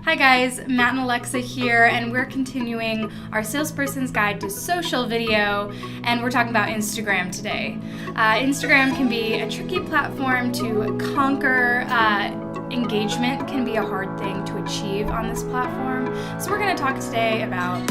Hi guys, Matt and Alexa here, and we're continuing our Salesperson's Guide to Social Video, and we're talking about Instagram today. Instagram can be a tricky platform to conquer. Engagement can be a hard thing to achieve on this platform. So we're going to talk today about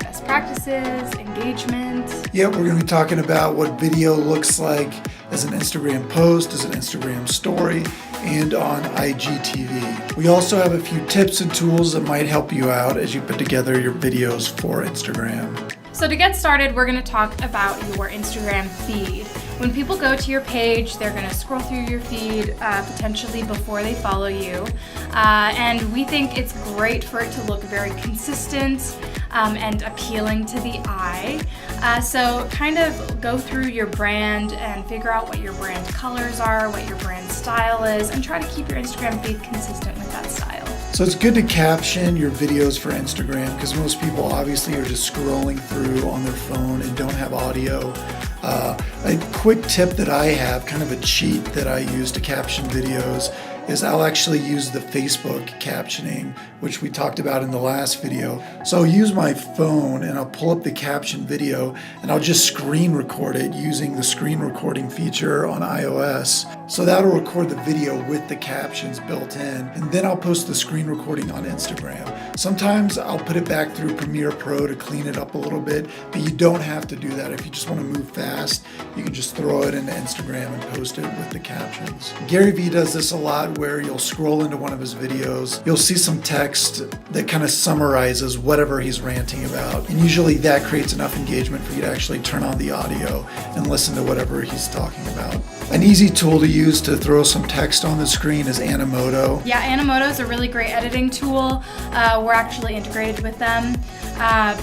best practices, engagement. Yeah, we're going to be talking about what video looks like as an Instagram post, as an Instagram story, and on IGTV. We also have a few tips and tools that might help you out as you put together your videos for Instagram. So to get started, we're going to talk about your Instagram feed. When people go to your page, they're going to scroll through your feed potentially before they follow you. And we think it's great for it to look very consistent and appealing to the eye. So kind of go through your brand and figure out what your brand colors are, what your brand style is, and try to keep your Instagram feed consistent with that style. So it's good to caption your videos for Instagram because most people obviously are just scrolling through on their phone and don't have audio. A quick tip that I have, kind of a cheat that I use to caption videos, is I'll actually use the Facebook captioning, which we talked about in the last video. So I'll use my phone and I'll pull up the caption video and I'll just screen record it using the screen recording feature on iOS. So that'll record the video with the captions built in, and then I'll post the screen recording on Instagram. Sometimes I'll put it back through Premiere Pro to clean it up a little bit, but you don't have to do that. If you just want to move fast, you can just throw it into Instagram and post it with the captions. Gary Vee does this a lot, where you'll scroll into one of his videos, you'll see some text that kind of summarizes whatever he's ranting about, and usually that creates enough engagement for you to actually turn on the audio and listen to whatever he's talking about. An easy tool to use to throw some text on the screen is Animoto. Yeah, Animoto is a really great editing tool. We're actually integrated with them,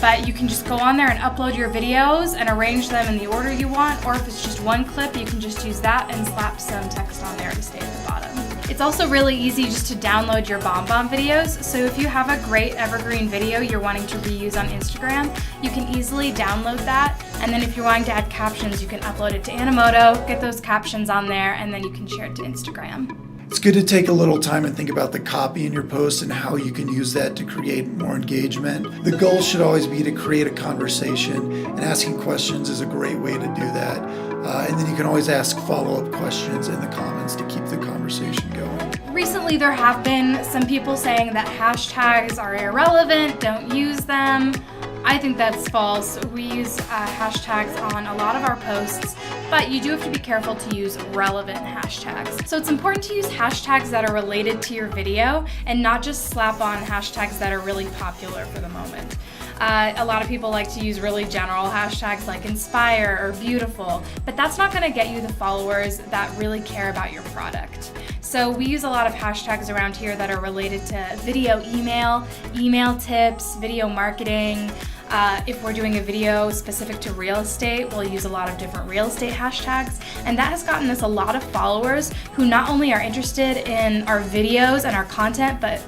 but you can just go on there and upload your videos and arrange them in the order you want, or if it's just one clip, you can just use that and slap some text on there to stay at the bottom. It's also really easy just to download your BombBomb videos. So if you have a great evergreen video you're wanting to reuse on Instagram, you can easily download that. And then if you're wanting to add captions, you can upload it to Animoto, get those captions on there, and then you can share it to Instagram. It's good to take a little time and think about the copy in your post and how you can use that to create more engagement. The goal should always be to create a conversation, and asking questions is a great way to do that. And then you can always ask follow-up questions in the comments to keep the conversation going. Recently, there have been some people saying that hashtags are irrelevant, don't use them. I think that's false. We use hashtags on a lot of our posts, but you do have to be careful to use relevant hashtags. So it's important to use hashtags that are related to your video and not just slap on hashtags that are really popular for the moment. A lot of people like to use really general hashtags like inspire or beautiful, but that's not going to get you the followers that really care about your product. So we use a lot of hashtags around here that are related to video email tips, video marketing. If we're doing a video specific to real estate, we'll use a lot of different real estate hashtags, and that has gotten us a lot of followers who not only are interested in our videos and our content, but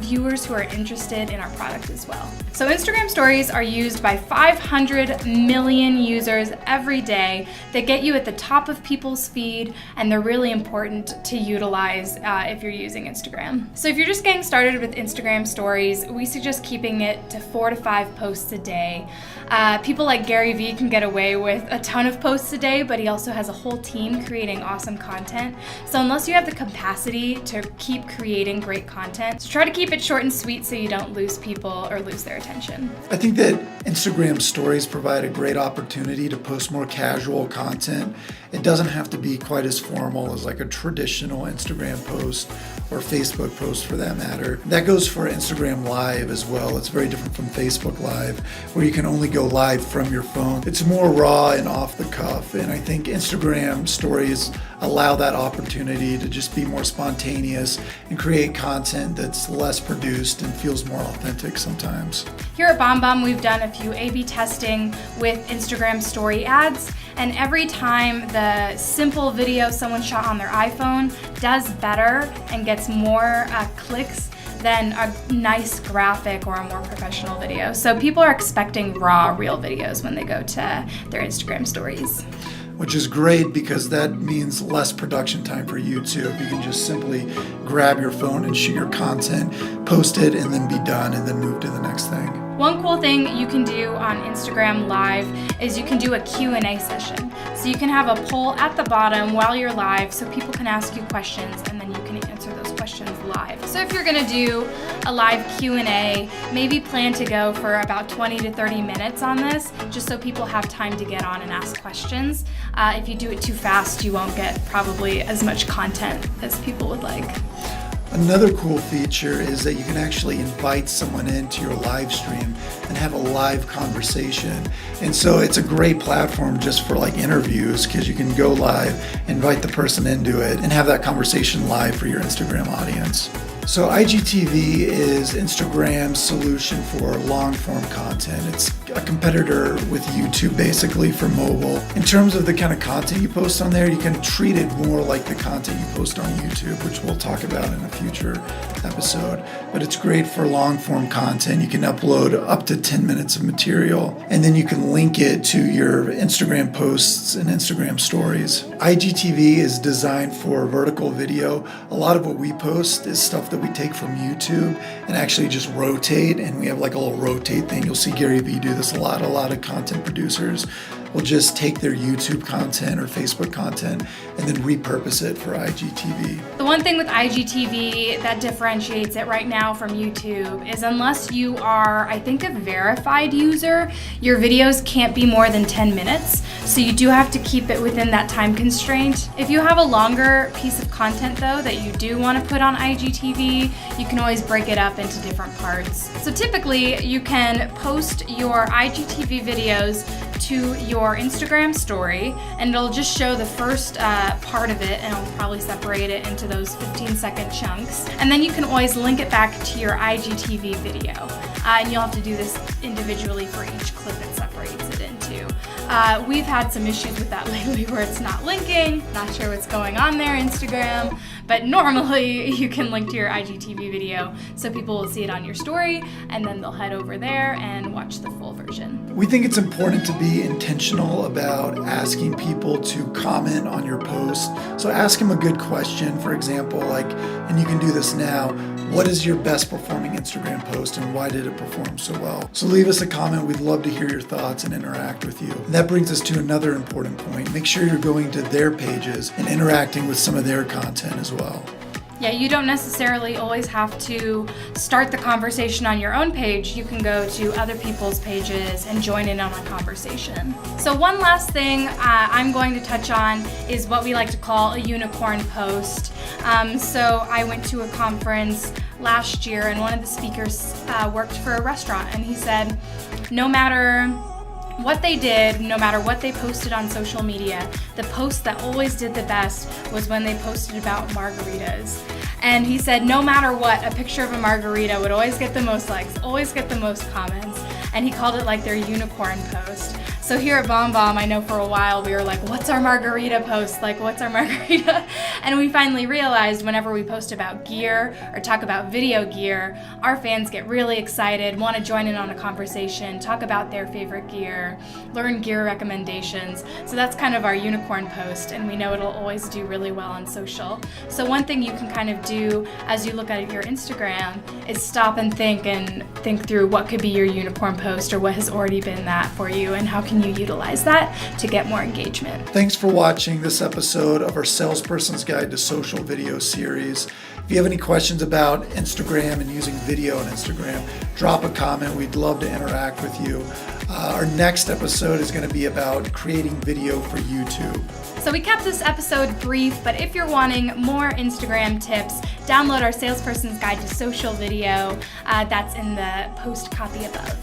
viewers who are interested in our product as well. So Instagram stories are used by 500 million users every day. They get you at the top of people's feed, and they're really important to utilize if you're using Instagram. So if you're just getting started with Instagram stories, we suggest keeping it to 4 to 5 posts a day. People like Gary Vee can get away with a ton of posts a day, but he also has a whole team creating awesome content. So unless you have the capacity to keep creating great content, so try to keep it short and sweet so you don't lose people or lose their attention. I think that Instagram stories provide a great opportunity to post more casual content. It doesn't have to be quite as formal as like a traditional Instagram post or Facebook post for that matter. That goes for Instagram Live as well. It's very different from Facebook Live, where you can only go live from your phone. It's more raw and off the cuff, and I think Instagram stories allow that opportunity to just be more spontaneous and create content that's less produced and feels more authentic sometimes. Here at BombBomb, we've done a few A/B testing with Instagram story ads, and every time the simple video someone shot on their iPhone does better and gets more clicks than a nice graphic or a more professional video. So people are expecting raw, real videos when they go to their Instagram stories. which is great because that means less production time for YouTube. You can just simply grab your phone and shoot your content, post it, and then be done, and then move to the next thing. One cool thing you can do on Instagram Live is you can do a Q&A session. So you can have a poll at the bottom while you're live so people can ask you questions and then you can answer those questions live. So if you're gonna do a live Q&A, maybe plan to go for about 20 to 30 minutes on this, just so people have time to get on and ask questions. If you do it too fast, you won't get probably as much content as people would like. Another cool feature is that you can actually invite someone into your live stream and have a live conversation. And so it's a great platform just for like interviews, because you can go live, invite the person into it, and have that conversation live for your Instagram audience. So IGTV is Instagram's solution for long-form content. It's a competitor with YouTube basically for mobile. In terms of the kind of content you post on there, you can treat it more like the content you post on YouTube, which we'll talk about in a future episode. But it's great for long-form content. You can upload up to 10 minutes of material, and then you can link it to your Instagram posts and Instagram stories. IGTV is designed for vertical video. A lot of what we post is stuff that we take from YouTube and actually just rotate, and we have like a little rotate thing. You'll see Gary Vee do this a lot. A lot of content producers will just take their YouTube content or Facebook content and then repurpose it for IGTV. The one thing with IGTV that differentiates it right now from YouTube is unless you are, I think, a verified user, your videos can't be more than 10 minutes. So you do have to keep it within that time constraint. If you have a longer piece of content though that you do want to put on IGTV, you can always break it up into different parts. So typically you can post your IGTV videos to your Instagram story, and it'll just show the first part of it, and it'll probably separate it into those 15-second chunks. And then you can always link it back to your IGTV video. And you'll have to do this individually for each clip it separates it into. We've had some issues with that lately where it's not linking, not sure what's going on there, Instagram. But normally you can link to your IGTV video so people will see it on your story, and then they'll head over there and watch the full version. We think it's important to be intentional about asking people to comment on your post. So ask them a good question, for example, like, and you can do this now, what is your best performing Instagram post and why did it perform so well? So leave us a comment. We'd love to hear your thoughts and interact with you. And that brings us to another important point. Make sure you're going to their pages and interacting with some of their content as well. Yeah, you don't necessarily always have to start the conversation on your own page. You can go to other people's pages and join in on a conversation. So one last thing I'm going to touch on is what we like to call a unicorn post. So I went to a conference last year, and one of the speakers worked for a restaurant, and he said, no matter what they did, no matter what they posted on social media, the post that always did the best was when they posted about margaritas. And he said no matter what, a picture of a margarita would always get the most likes, always get the most comments, and he called it like their unicorn post. So here at BombBomb, I know for a while we were like, what's our margarita post? Like, what's our margarita? And we finally realized whenever we post about gear or talk about video gear, our fans get really excited, want to join in on a conversation, talk about their favorite gear, learn gear recommendations. So that's kind of our unicorn post, and we know it'll always do really well on social. So one thing you can kind of do as you look at your Instagram is stop and think through what could be your unicorn post or what has already been that for you, and how can you utilize that to get more engagement. Thanks for watching this episode of our Salesperson's Guide to Social Video series. If you have any questions about Instagram and using video on Instagram, drop a comment. We'd love to interact with you. Our next episode is going to be about creating video for YouTube. So we kept this episode brief, but if you're wanting more Instagram tips, download our Salesperson's Guide to Social Video. That's in the post copy above.